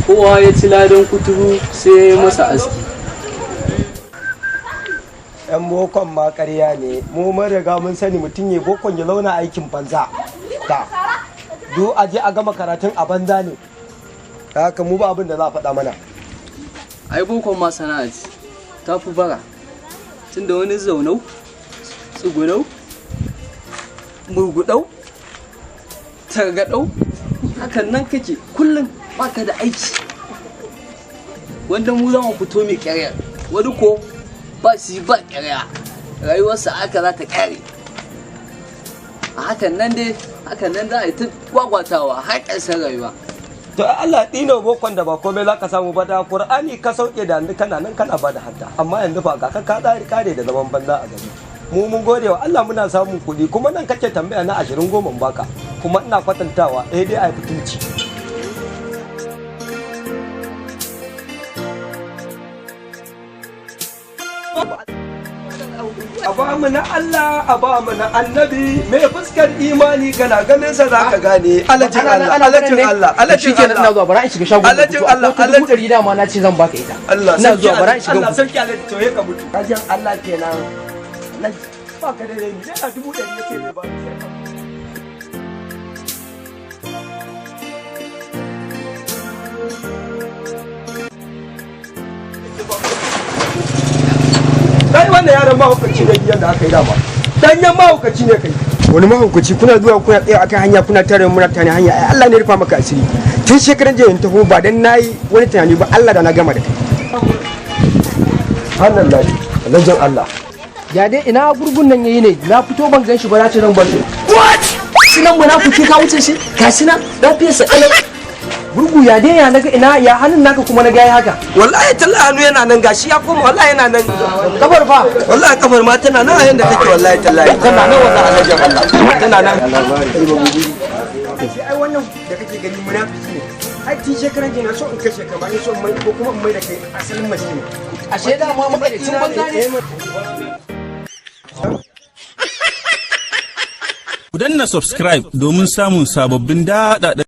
kowa ya ci ladan kuturu sai ya masa aski. yan bokon ma ƙarya ne, mu mun riga mun sani mutum ya bokon ya launa aikin banza da duk aje a gama karatun a banza ne, haka mu ba abin da za a faɗa mana. Ai bokon ma sana'a ce ta fi bara, tunda wani zaunau tsugunau murgudau targadau hakan nan kake kullum baka da aiki, wanda mu za mu fito mai ƙyarya, wani ko ba shi ba ƙyarya, rayuwarsa aka za ta ƙyare a hakan nan za a yi ta gwagwatawa har ƙarshen rayuwa. To Allah dino bokon da ba komai za ka samu ba, da Qur'ani ka sauke da yanzu kana nan kana ba da hadda, amma yanzu ba ga ka kare da zaman banza a gari. Mu mun gode wa Allah muna samun kuɗi, kuma nan kake tambaya na 20 goma baka, kuma ina kwatantawa dai a fitilci. A ba mu na Allah, a ba mu na annabi, mai fuskar imani kana ganin sa za ka gane. Alajin Allah, alajin Allah, alajin Allah. Ina zuwa bara in shiga shago. Alajin Allah, alajin ɗari dama na ce zan baka ita. Ina zuwa bara in shiga. Allah sarki alajin to ya ka mutu. Alajin Allah kenan. Ba ka da rai, yana 100 yake ne ba sai ka. Kai wannan yaron mahaukaci ne gidan da aka yi dama. Danyen mahaukaci ne kai. Wani mahaukaci kuna zuwa kuna tsaye akan hanya kuna tare muna tani hanya, ai Allah ne ya rufa maka asiri. Tun shekaran jiya in taho ba dan nayi wani tunani ba, Allah da na gama da kai. Subhanallah. Alajin Allah. Ya dai ina gurgun nan yayi ne, na fito ban gan shi ba, na ce zan bar shi. What? Sinan munafiki ka wuce shi? Gashi nan lafiyarsa kalau. Gurgu ya dai ya naga ina ya hannun naka kuma naga yayi haka. Wallahi tallahi hannu yana nan, gashi ya koma, wallahi yana nan. Kafar fa? Wallahi kafar ma tana nan a yanda take, wallahi tallahi. Tana nan wallahi alajin Allah. Tana nan. Ai wannan da kake gani munafiki ne. Ai tun shekaran jiya na so in kashe ka, ba ni so mai ko kuma in mai da kai asalin mace ne. Ashe da ma matsalancin banza ne. Ku danna subscribe domin samun sababbin daɗaɗɗen